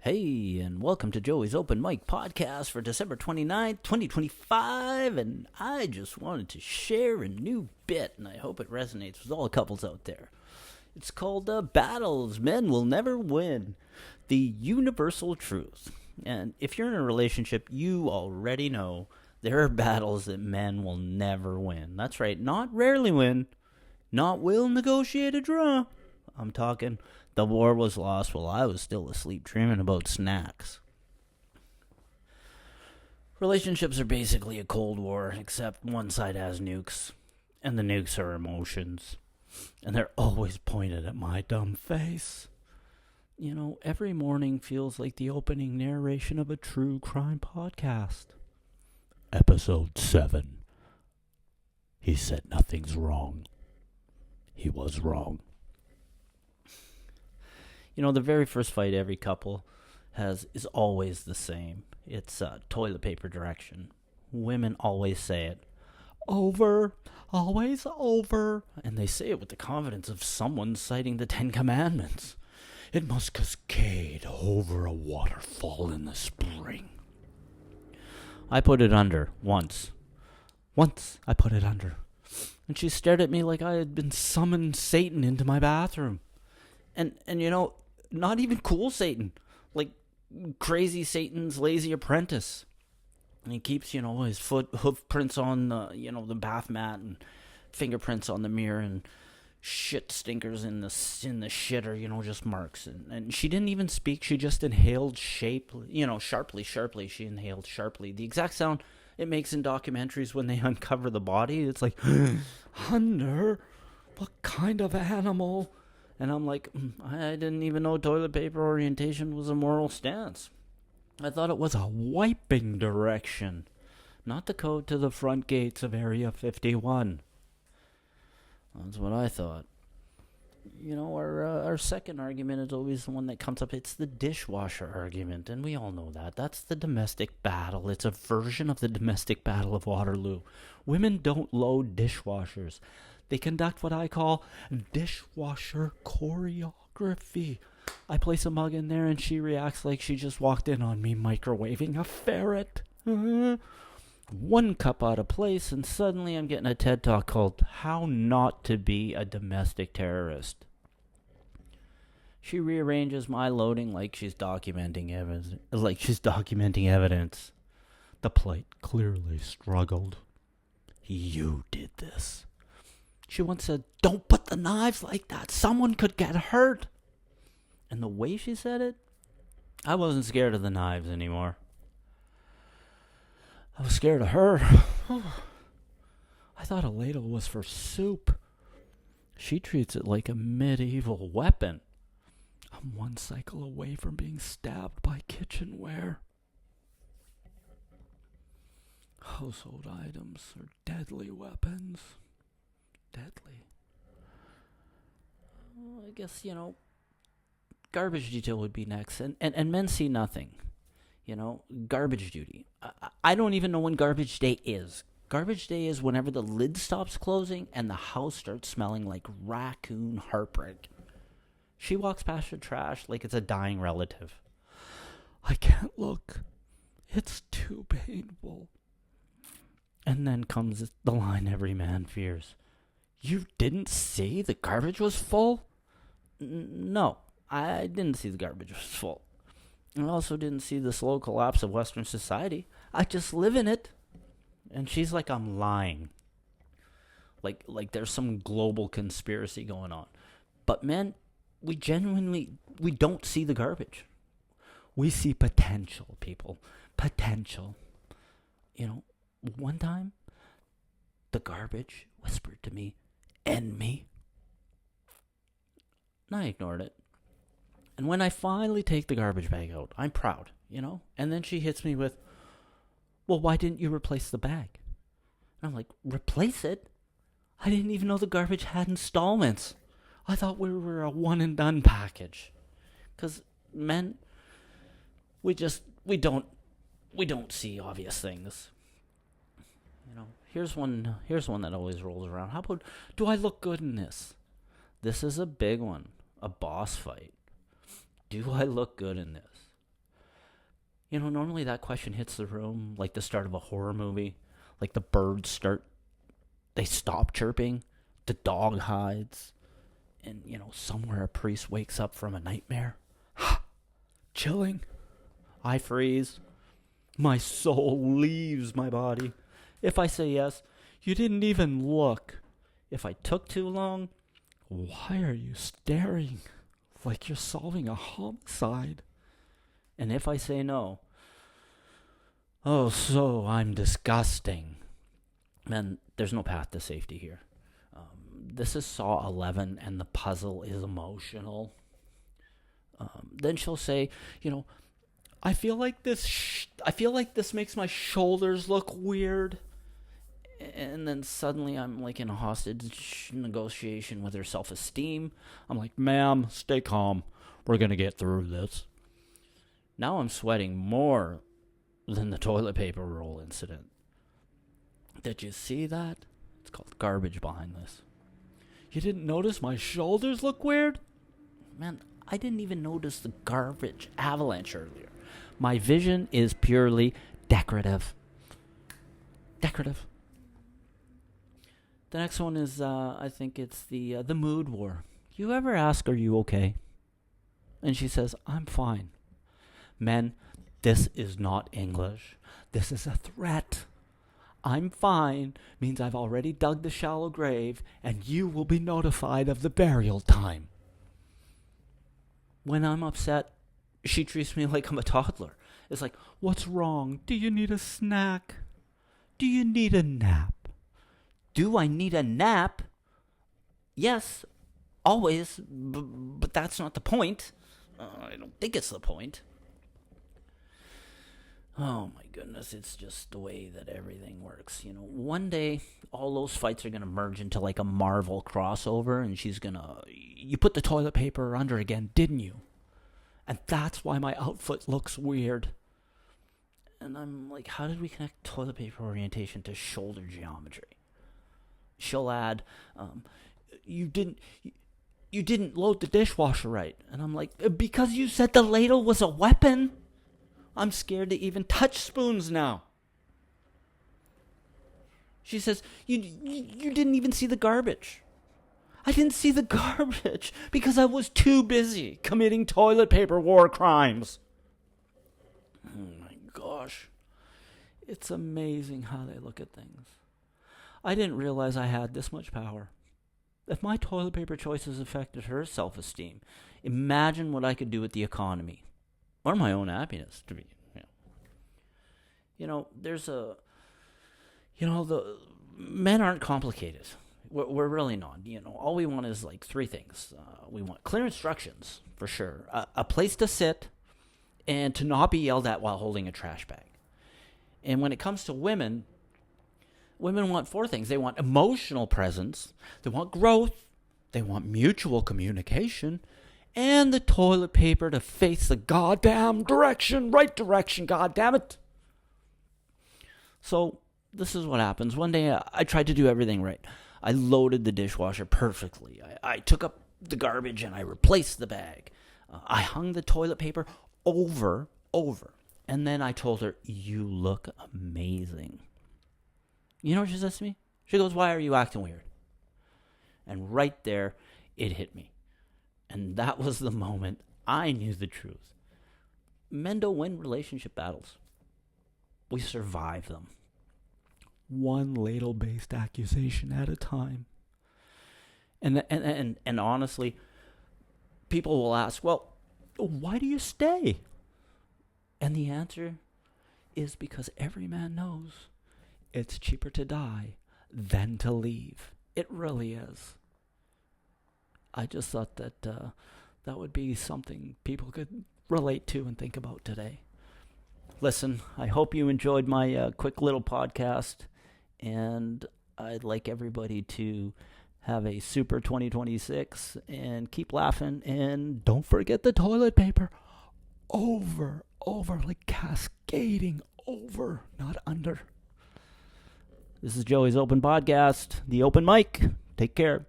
Hey, and welcome to Joey's Open Mic Podcast for December 29th, 2025. And I just wanted to share a new bit, and I hope it resonates with all the couples out there. It's called Battles Men Will Never Win, the universal truth. And if you're in a relationship, you already know there are battles that men will never win. That's right, not rarely win, not will negotiate a draw. I'm talking the war was lost while I was still asleep dreaming about snacks. Relationships are basically a Cold War, except one side has nukes, and the nukes are emotions. And they're always pointed at my dumb face. You know, every morning feels like the opening narration of a true crime podcast. Episode 7. He said nothing's wrong. He was wrong. You know, the very first fight every couple has is always the same. It's toilet paper direction. Women always say it. Over. Always over. And they say it with the confidence of someone citing the Ten Commandments. It must cascade over a waterfall in the spring. I put it under once. Once I put it under. And she stared at me like I had been summoned Satan into my bathroom. And you know, not even cool Satan. Like crazy Satan's lazy apprentice. And he keeps, his hoof prints on the bath mat and fingerprints on the mirror and shit stinkers in the shitter, just marks. And she didn't even speak. She just inhaled sharply. She inhaled sharply. The exact sound it makes in documentaries when they uncover the body. It's like, under, what kind of animal? And I'm like, I didn't even know toilet paper orientation was a moral stance. I thought it was a wiping direction, not the code to the front gates of Area 51. That's what I thought. Our second argument is always the one that comes up. It's the dishwasher argument, and we all know that. That's the domestic battle. It's a version of the domestic battle of Waterloo. Women don't load dishwashers. They conduct what I call dishwasher choreography. I place a mug in there and she reacts like she just walked in on me microwaving a ferret. One cup out of place and suddenly I'm getting a TED Talk called How Not to Be a Domestic Terrorist. She rearranges my loading like she's documenting evidence. The plate clearly struggled. You did this. She once said, "Don't put the knives like that. Someone could get hurt." And the way she said it, I wasn't scared of the knives anymore. I was scared of her. I thought a ladle was for soup. She treats it like a medieval weapon. I'm one cycle away from being stabbed by kitchenware. Household items are deadly weapons. Deadly. I guess, garbage detail would be next. And men see nothing. Garbage duty. I don't even know when garbage day is. Garbage day is whenever the lid stops closing and the house starts smelling like raccoon heartbreak. She walks past her trash like it's a dying relative. I can't look. It's too painful. And then comes the line every man fears. You didn't see the garbage was full? No, I didn't see the garbage was full. I also didn't see the slow collapse of Western society. I just live in it. And she's like, I'm lying. Like there's some global conspiracy going on. But men, we don't see the garbage. We see potential, people. Potential. One time, the garbage whispered to me, "End me." And I ignored it. And when I finally take the garbage bag out, I'm proud, And then she hits me with, "Well, why didn't you replace the bag?" And I'm like, replace it? I didn't even know the garbage had installments. I thought we were a one-and-done package. Because men, we don't see obvious things. Here's one that always rolls around. How about, do I look good in this? This is a big one. A boss fight. Do I look good in this? Normally that question hits the room like the start of a horror movie. Like the birds they stop chirping, the dog hides, and, somewhere a priest wakes up from a nightmare. Chilling. I freeze. My soul leaves my body. If I say yes, you didn't even look. If I took too long, why are you staring like you're solving a homicide? And if I say no, oh, so I'm disgusting. And there's no path to safety here. This is Saw 11, and the puzzle is emotional. Then she'll say, I feel like this makes my shoulders look weird. And then suddenly I'm like in a hostage negotiation with her self-esteem. I'm like, ma'am, stay calm. We're going to get through this. Now I'm sweating more than the toilet paper roll incident. Did you see that? It's called garbage behind this. You didn't notice my shoulders look weird? Man, I didn't even notice the garbage avalanche earlier. My vision is purely decorative. Decorative. The next one is, I think it's the mood war. You ever ask, are you okay? And she says, I'm fine. Men, this is not English. This is a threat. I'm fine means I've already dug the shallow grave, and you will be notified of the burial time. When I'm upset, she treats me like I'm a toddler. It's like, what's wrong? Do you need a snack? Do you need a nap? Do I need a nap? Yes, always, but that's not the point. I don't think it's the point. Oh my goodness, it's just the way that everything works. One day, all those fights are going to merge into like a Marvel crossover, and she's going to, you put the toilet paper under again, didn't you? And that's why my outfit looks weird. And I'm like, how did we connect toilet paper orientation to shoulder geometry? She'll add, you didn't load the dishwasher right. And I'm like, because you said the ladle was a weapon. I'm scared to even touch spoons now. She says, you didn't even see the garbage. I didn't see the garbage because I was too busy committing toilet paper war crimes. Oh my gosh. It's amazing how they look at things. I didn't realize I had this much power. If my toilet paper choices affected her self-esteem, imagine what I could do with the economy. Or my own happiness, to be, there's the men aren't complicated. We're really not. All we want is like three things. We want clear instructions, for sure. A place to sit, and to not be yelled at while holding a trash bag. And when it comes to women want four things. They want emotional presence, they want growth, they want mutual communication, and the toilet paper to face the goddamn right direction, goddammit. So, this is what happens. One day, I tried to do everything right. I loaded the dishwasher perfectly. I took up the garbage and I replaced the bag. I hung the toilet paper over. And then I told her, you look amazing. You know what she says to me? She goes, why are you acting weird? And right there, it hit me. And that was the moment I knew the truth. Men don't win relationship battles. We survive them. One ladle-based accusation at a time. And honestly, people will ask, well, why do you stay? And the answer is because every man knows it's cheaper to die than to leave. It really is. I just thought that that would be something people could relate to and think about today. Listen, I hope you enjoyed my quick little podcast, and I'd like everybody to have a super 2026 and keep laughing, and don't forget the toilet paper. Over, like cascading over, not under. This is Joey's Open Podcast, the open mic. Take care.